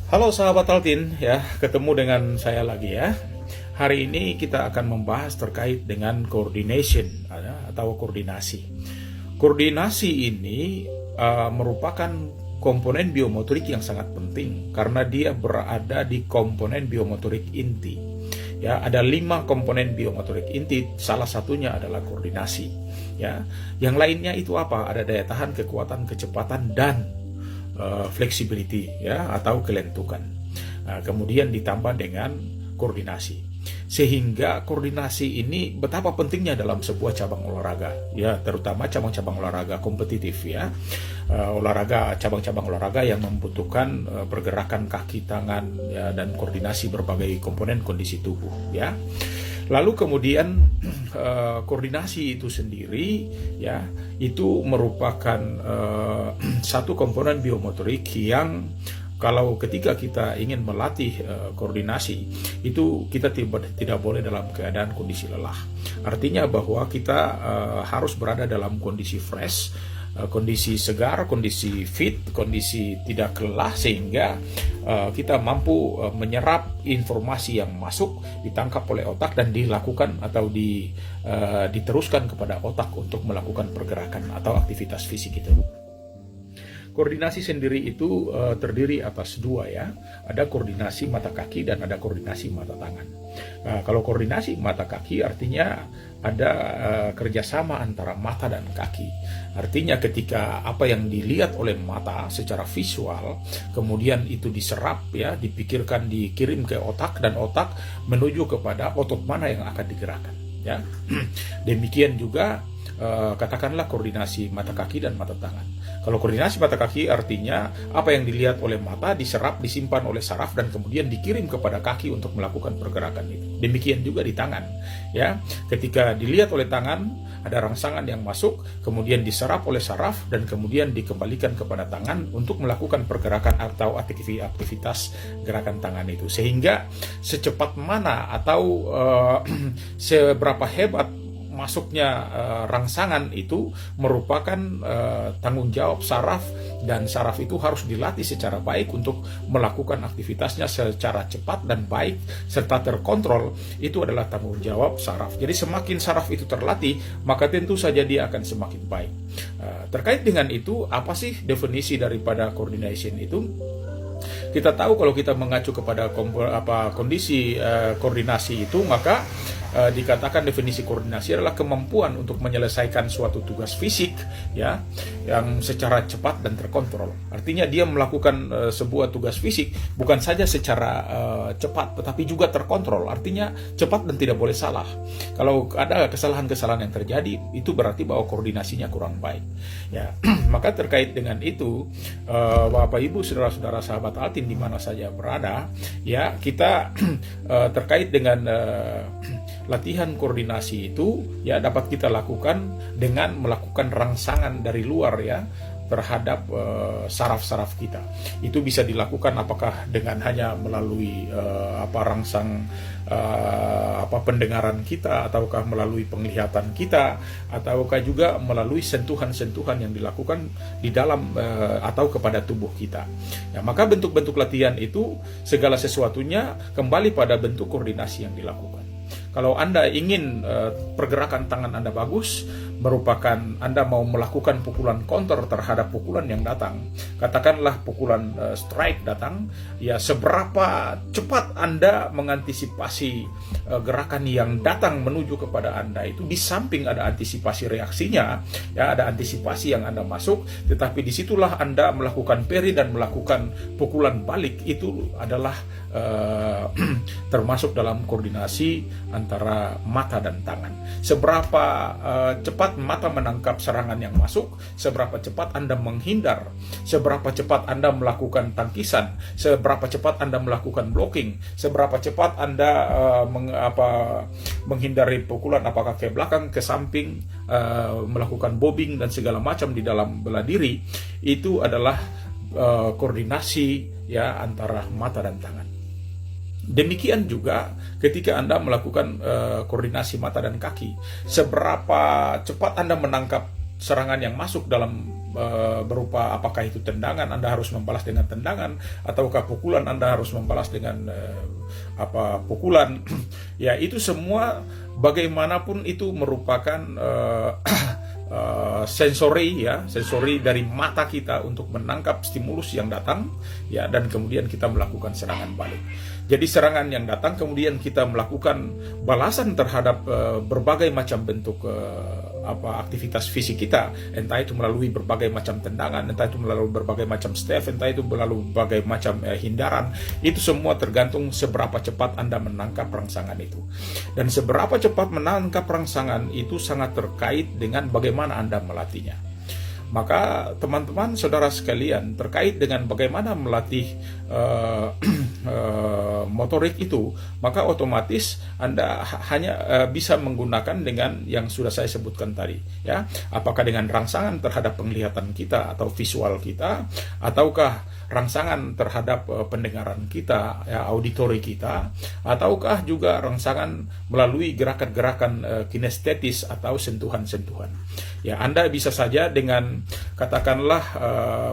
Halo sahabat Altin, ya, ketemu dengan saya lagi ya. Hari ini kita akan membahas terkait dengan coordination atau koordinasi. Koordinasi ini merupakan komponen biomotorik yang sangat penting karena dia berada di komponen biomotorik inti. Ya, ada 5 komponen biomotorik inti, salah satunya adalah koordinasi. Ya, yang lainnya itu apa? Ada daya tahan, kekuatan, kecepatan, dan flexibility ya atau kelentukan. Kemudian ditambah dengan koordinasi. Sehingga koordinasi ini betapa pentingnya dalam sebuah cabang olahraga ya, terutama cabang-cabang olahraga kompetitif ya. Cabang-cabang olahraga yang membutuhkan pergerakan kaki, tangan ya, dan koordinasi berbagai komponen kondisi tubuh ya. Lalu kemudian koordinasi itu sendiri ya, itu merupakan satu komponen biomotorik yang kalau ketika kita ingin melatih koordinasi itu kita tidak boleh dalam keadaan kondisi lelah. Artinya bahwa kita harus berada dalam kondisi fresh, kondisi segar, kondisi fit, kondisi tidak lelah, sehingga kita mampu menyerap informasi yang masuk, ditangkap oleh otak dan dilakukan atau diteruskan kepada otak untuk melakukan pergerakan atau aktivitas fisik itu. Koordinasi sendiri itu terdiri atas 2 ya, ada koordinasi mata kaki dan ada koordinasi mata tangan. Kalau koordinasi mata kaki artinya ada kerjasama antara mata dan kaki. Artinya ketika apa yang dilihat oleh mata secara visual, kemudian itu diserap ya, dipikirkan, dikirim ke otak, dan otak menuju kepada otot mana yang akan digerakkan ya. Demikian juga katakanlah koordinasi mata kaki dan mata tangan. Kalau koordinasi mata kaki artinya apa yang dilihat oleh mata diserap, disimpan oleh saraf, dan kemudian dikirim kepada kaki untuk melakukan pergerakan itu. Demikian juga di tangan ya. Ketika dilihat oleh tangan, ada rangsangan yang masuk, kemudian diserap oleh saraf dan kemudian dikembalikan kepada tangan untuk melakukan pergerakan atau aktivitas gerakan tangan itu. Sehingga secepat mana atau seberapa hebat masuknya rangsangan itu merupakan tanggung jawab saraf, dan saraf itu harus dilatih secara baik untuk melakukan aktivitasnya secara cepat dan baik serta terkontrol. Itu adalah tanggung jawab saraf. Jadi semakin saraf itu terlatih, maka tentu saja dia akan semakin baik. Terkait dengan itu, apa sih definisi daripada coordination itu? Kita tahu kalau kita mengacu kepada kondisi koordinasi itu, maka dikatakan definisi koordinasi adalah kemampuan untuk menyelesaikan suatu tugas fisik ya, yang secara cepat dan terkontrol. Artinya dia melakukan sebuah tugas fisik bukan saja secara cepat tetapi juga terkontrol. Artinya cepat dan tidak boleh salah. Kalau ada kesalahan-kesalahan yang terjadi, itu berarti bahwa koordinasinya kurang baik ya. Maka terkait dengan itu, Bapak Ibu, saudara-saudara sahabat Altin di mana saja berada ya, kita terkait dengan latihan koordinasi itu ya dapat kita lakukan dengan melakukan rangsangan dari luar ya terhadap saraf-saraf kita. Itu bisa dilakukan apakah dengan hanya melalui rangsang pendengaran kita, ataukah melalui penglihatan kita, ataukah juga melalui sentuhan-sentuhan yang dilakukan di dalam atau kepada tubuh kita. Ya, maka bentuk-bentuk latihan itu segala sesuatunya kembali pada bentuk koordinasi yang dilakukan. Kalau Anda ingin pergerakan tangan Anda bagus, merupakan Anda mau melakukan pukulan counter terhadap pukulan yang datang, katakanlah pukulan strike datang, ya seberapa cepat Anda mengantisipasi gerakan yang datang menuju kepada Anda itu, di samping ada antisipasi reaksinya, ya ada antisipasi yang Anda masuk, tetapi disitulah Anda melakukan parry dan melakukan pukulan balik. Itu adalah termasuk dalam koordinasi antara mata dan tangan. Seberapa cepat mata menangkap serangan yang masuk, seberapa cepat Anda menghindar, seberapa cepat Anda melakukan tangkisan, seberapa cepat Anda melakukan blocking, seberapa cepat Anda menghindari pukulan apakah ke belakang, ke samping, melakukan bobbing dan segala macam di dalam bela diri. Itu adalah koordinasi ya antara mata dan tangan. Demikian juga ketika Anda melakukan koordinasi mata dan kaki, seberapa cepat Anda menangkap serangan yang masuk dalam berupa apakah itu tendangan, Anda harus membalas dengan tendangan, ataukah pukulan, Anda harus membalas dengan pukulan. Ya, itu semua bagaimanapun itu merupakan sensori dari mata kita untuk menangkap stimulus yang datang, ya, dan kemudian kita melakukan serangan balik. Jadi serangan yang datang kemudian kita melakukan balasan terhadap berbagai macam bentuk aktivitas fisik kita, entah itu melalui berbagai macam tendangan, entah itu melalui berbagai macam step, entah itu melalui berbagai macam hindaran. Itu semua tergantung seberapa cepat Anda menangkap rangsangan itu. Dan seberapa cepat menangkap rangsangan itu sangat terkait dengan bagaimana Anda melatihnya. Maka teman-teman, saudara sekalian, terkait dengan bagaimana melatih motorik itu, maka otomatis Anda hanya bisa menggunakan dengan yang sudah saya sebutkan tadi, ya. Apakah dengan rangsangan terhadap penglihatan kita atau visual kita, ataukah rangsangan terhadap pendengaran kita, ya, auditori kita, ataukah juga rangsangan melalui gerakan-gerakan kinestetis atau sentuhan-sentuhan. Ya, Anda bisa saja dengan katakanlah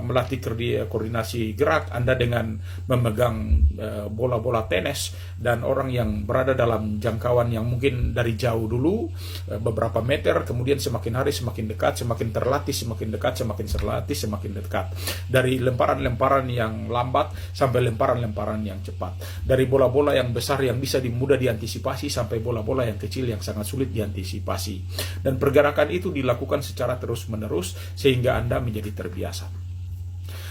melatih koordinasi gerak Anda dengan memegang bola-bola tenis, dan orang yang berada dalam jangkauan yang mungkin dari jauh dulu beberapa meter, kemudian semakin hari semakin dekat, semakin terlatih, semakin dekat, semakin terlatih, semakin dekat. Dari lemparan-lemparan yang lambat sampai lemparan-lemparan yang cepat. Dari bola-bola yang besar yang bisa mudah diantisipasi sampai bola-bola yang kecil yang sangat sulit diantisipasi. Dan pergerakan itu dilakukan secara terus-menerus sehingga Anda menjadi terbiasa.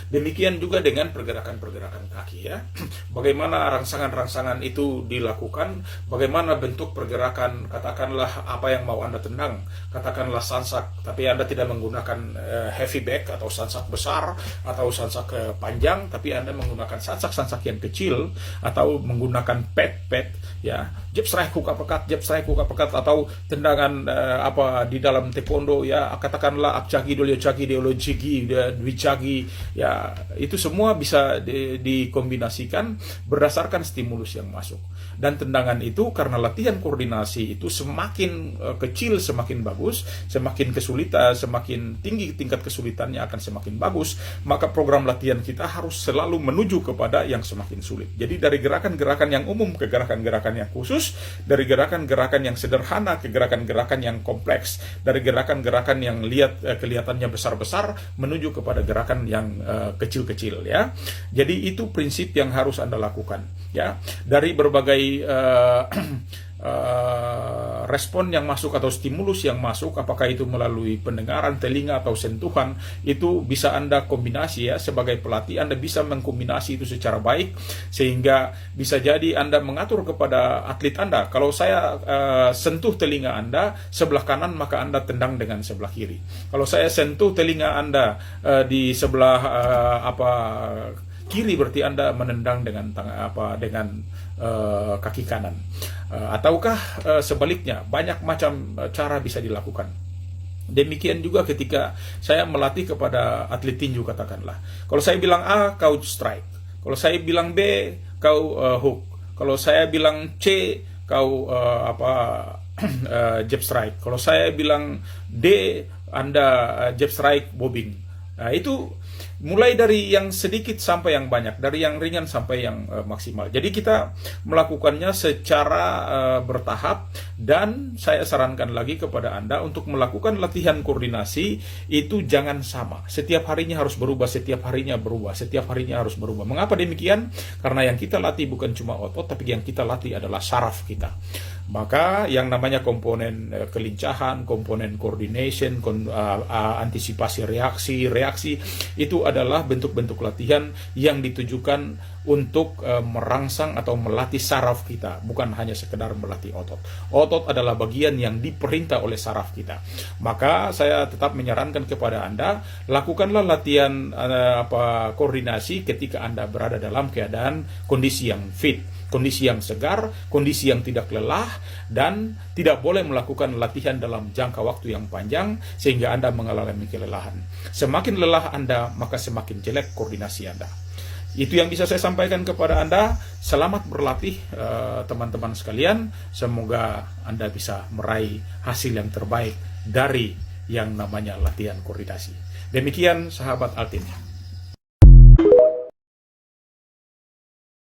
Demikian juga dengan pergerakan-pergerakan kaki, ya. Bagaimana rangsangan-rangsangan itu dilakukan, bagaimana bentuk pergerakan, katakanlah apa yang mau Anda tendang, katakanlah sansak, tapi Anda tidak menggunakan heavy back atau sansak besar atau sansak panjang, tapi Anda menggunakan sansak-sansak yang kecil atau menggunakan pad, ya, jab strike hook uppercut, jab strike hook uppercut, atau tendangan di dalam taekwondo, ya, katakanlah apchagi, dolyochagi, deolochigi, dwichagi, ya. Itu semua bisa dikombinasikan berdasarkan stimulus yang masuk. Dan tendangan itu karena latihan koordinasi itu semakin kecil semakin bagus, semakin kesulitan, semakin tinggi tingkat kesulitannya akan semakin bagus, maka program latihan kita harus selalu menuju kepada yang semakin sulit. Jadi dari gerakan-gerakan yang umum ke gerakan-gerakan yang khusus, dari gerakan-gerakan yang sederhana ke gerakan-gerakan yang kompleks, dari gerakan-gerakan yang kelihatannya besar-besar menuju kepada gerakan yang kecil-kecil, ya. Jadi itu prinsip yang harus Anda lakukan, ya. Dari berbagai respon yang masuk atau stimulus yang masuk, apakah itu melalui pendengaran, telinga, atau sentuhan, itu bisa Anda kombinasi, ya. Sebagai pelatih Anda bisa mengkombinasi itu secara baik, sehingga bisa jadi Anda mengatur kepada atlet Anda, kalau saya sentuh telinga Anda sebelah kanan, maka Anda tendang dengan sebelah kiri. Kalau saya sentuh telinga Anda di sebelah kiri, berarti Anda menendang dengan kaki kanan. Ataukah sebaliknya, banyak macam cara bisa dilakukan. Demikian juga ketika saya melatih kepada atlet tinju, katakanlah. Kalau saya bilang A, kau strike. Kalau saya bilang B, kau hook. Kalau saya bilang C, kau jab strike. Kalau saya bilang D, Anda jab strike, bobbing. Nah, itu mulai dari yang sedikit sampai yang banyak, dari yang ringan sampai yang maksimal. Jadi kita melakukannya secara bertahap, dan saya sarankan lagi kepada Anda untuk melakukan latihan koordinasi itu jangan sama. Setiap harinya harus berubah, setiap harinya berubah, setiap harinya harus berubah. Mengapa demikian? Karena yang kita latih bukan cuma otot, tapi yang kita latih adalah saraf kita. Maka yang namanya komponen kelincahan, komponen coordination, antisipasi reaksi itu adalah bentuk-bentuk latihan yang ditujukan untuk merangsang atau melatih saraf kita, bukan hanya sekedar melatih otot. Otot adalah bagian yang diperintah oleh saraf kita. Maka saya tetap menyarankan kepada Anda, lakukanlah latihan koordinasi ketika Anda berada dalam keadaan kondisi yang fit, kondisi yang segar, kondisi yang tidak lelah, dan tidak boleh melakukan latihan dalam jangka waktu yang panjang sehingga Anda mengalami kelelahan. Semakin lelah Anda, maka semakin jelek koordinasi Anda. Itu yang bisa saya sampaikan kepada Anda. Selamat berlatih teman-teman sekalian. Semoga Anda bisa meraih hasil yang terbaik dari yang namanya latihan koordinasi. Demikian sahabat Altim.